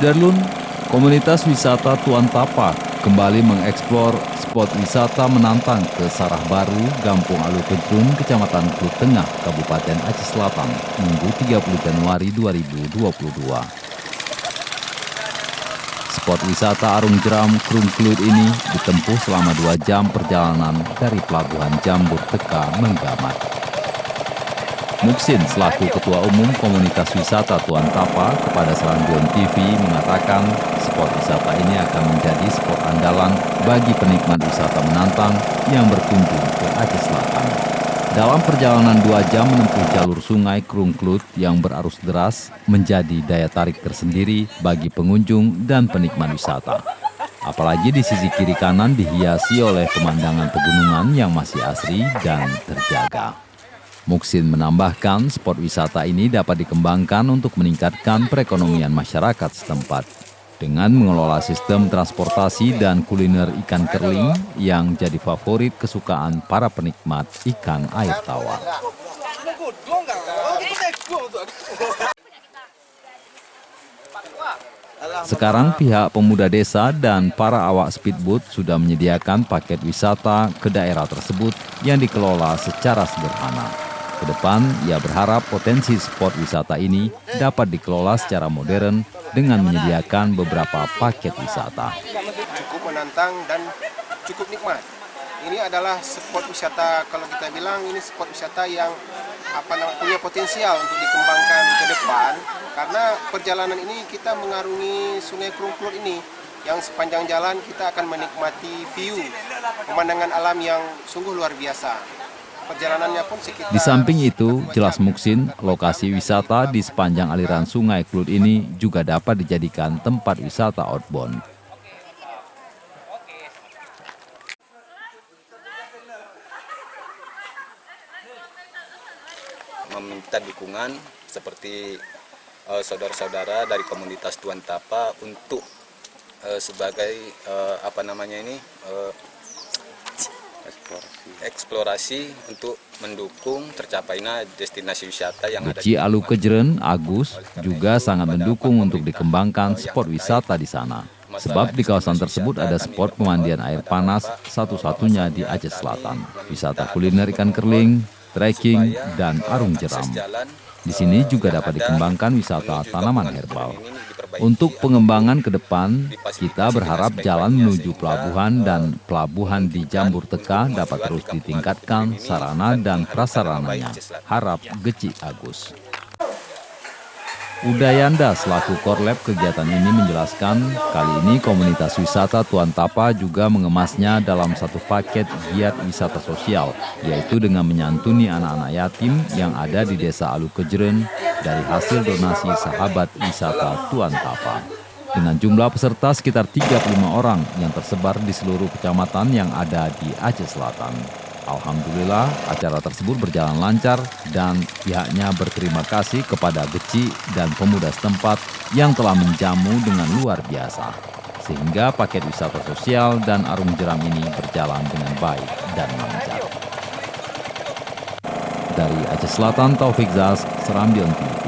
Sudarlun, komunitas wisata Tuan Tapa kembali mengeksplor spot wisata menantang ke Sarah Baru, Gampung Alu Kejrun, Kecamatan Klut Tengah, Kabupaten Aceh Selatan, Minggu 30 Januari 2022. Spot wisata Arung Jeram Krung Klut ini ditempuh selama 2 jam perjalanan dari Pelabuhan Jambur Teka, Menggamat. Muksin selaku Ketua Umum Komunitas Wisata Tuan Tapa kepada Serambion TV mengatakan spot wisata ini akan menjadi spot andalan bagi penikmat wisata menantang yang berkunjung ke Aceh Selatan. Dalam perjalanan 2 jam menempuh jalur sungai Krung Klut yang berarus deras menjadi daya tarik tersendiri bagi pengunjung dan penikmat wisata. Apalagi di sisi kiri kanan dihiasi oleh pemandangan pegunungan yang masih asri dan terjaga. Muksin menambahkan spot wisata ini dapat dikembangkan untuk meningkatkan perekonomian masyarakat setempat dengan mengelola sistem transportasi dan kuliner ikan kerling yang jadi favorit kesukaan para penikmat ikan air tawar. Sekarang pihak pemuda desa dan para awak speedboat sudah menyediakan paket wisata ke daerah tersebut yang dikelola secara sederhana. Ke depan, ia berharap potensi spot wisata ini dapat dikelola secara modern dengan menyediakan beberapa paket wisata. Cukup menantang dan cukup nikmat. Ini adalah spot wisata, kalau kita bilang ini spot wisata yang punya potensial untuk dikembangkan ke depan. Karena perjalanan ini kita mengarungi Sungai Krung Klut ini, yang sepanjang jalan kita akan menikmati view pemandangan alam yang sungguh luar biasa. Perjalanannya pun sekitar... Di samping itu, jelas Muksin, lokasi wisata di sepanjang aliran Sungai Klut ini juga dapat dijadikan tempat wisata outbound. Meminta dukungan seperti saudara-saudara dari komunitas Tuan Tapa untuk sebagai eksplorasi untuk mendukung tercapainya destinasi wisata yang ada Geci Alu Kejrun, Agus, juga sangat mendukung untuk dikembangkan spot wisata di sana. Sebab di kawasan tersebut ada spot pemandian air panas satu-satunya di Aceh Selatan. Wisata kuliner ikan kerling, trekking, dan arung jeram. Di sini juga dapat dikembangkan wisata tanaman herbal. Untuk pengembangan ke depan, kita berharap jalan menuju pelabuhan dan pelabuhan di Jambur Teka dapat terus ditingkatkan sarana dan prasarananya. Harap Geci Agus. Udayanda selaku korlap kegiatan ini menjelaskan, kali ini komunitas wisata Tuan Tapa juga mengemasnya dalam satu paket giat wisata sosial, yaitu dengan menyantuni anak-anak yatim yang ada di Desa Alu Kejrun dari hasil donasi sahabat wisata Tuan Tapa. Dengan jumlah peserta sekitar 35 orang yang tersebar di seluruh kecamatan yang ada di Aceh Selatan. Alhamdulillah, acara tersebut berjalan lancar dan pihaknya berterima kasih kepada Geci dan pemuda setempat yang telah menjamu dengan luar biasa. Sehingga paket wisata sosial dan arung jeram ini berjalan dengan baik dan lancar. Dari Aceh Selatan, Taufik Zaz, Serambion TV.